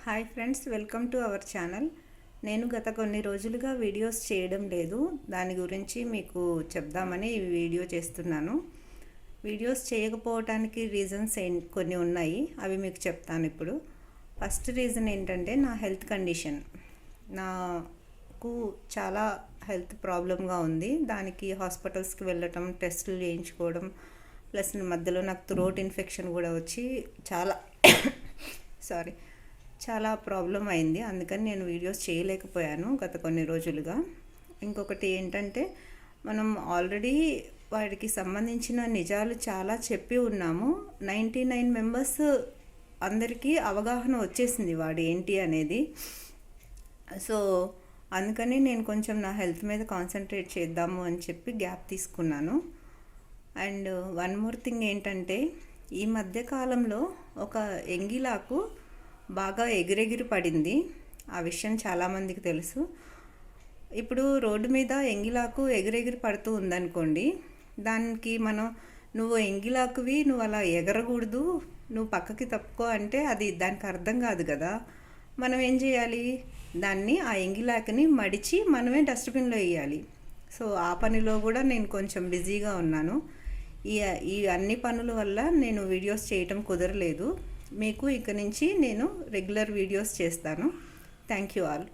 Hi friends, welcome to our channel. నేను గత కొన్ని రోజులుగా వీడియోస్ చేయడం లేదు. దాని గురించి మీకు చెప్దామని ఈ వీడియో చేస్తున్నాను. వీడియోస్ చేయకపోవటానికి రీజన్స్ కొన్ని ఉన్నాయి, అవి మీకు చెప్తాను ఇప్పుడు. ఫస్ట్ రీజన్ ఏంటంటే నా హెల్త్ కండిషన్. నాకు చాలా హెల్త్ ప్రాబ్లంగా ఉంది. దానికి హాస్పిటల్స్కి వెళ్ళటం, టెస్టులు చేయించుకోవడం, ప్లస్ మధ్యలో నాకు థ్రోట్ ఇన్ఫెక్షన్ కూడా వచ్చి చాలా ప్రాబ్లం అయింది. అందుకని నేను వీడియోస్ చేయలేకపోయాను గత కొన్ని రోజులుగా. ఇంకొకటి ఏంటంటే, మనం ఆల్రెడీ వాడికి సంబంధించిన నిజాలు చాలా చెప్పి ఉన్నాము. 99 మెంబర్స్ అందరికీ అవగాహన వచ్చేసింది వాడు ఏంటి అనేది. సో అందుకని నేను కొంచెం నా హెల్త్ మీద కాన్సన్ట్రేట్ చేద్దాము అని చెప్పి గ్యాప్ తీసుకున్నాను. అండ్ వన్ మోర్ థింగ్ ఏంటంటే, ఈ మధ్యకాలంలో ఒక ఎంగిలాకు బాగా ఎగిరెగిరి పడింది. ఆ విషయం చాలామందికి తెలుసు. ఇప్పుడు రోడ్డు మీద ఎంగిలాకు ఎగిరెగిరి పడుతూ ఉందనుకోండి, దానికి మనం నువ్వు ఎంగిలాకువి, నువ్వు అలా ఎగరకూడదు, నువ్వు పక్కకి తప్పుకో అంటే అది దానికి అర్థం కాదు కదా. మనం ఏం చేయాలి, దాన్ని ఆ ఎంగిలాకుని మడిచి మనమే డస్ట్బిన్లో వేయాలి. సో ఆ పనిలో కూడా నేను కొంచెం బిజీగా ఉన్నాను. ఈ అన్ని పనుల వల్ల నేను వీడియోస్ చేయటం కుదరలేదు. మీకు ఇక నుంచి నేను రెగ్యులర్ వీడియోస్ చేస్తాను. Thank you all.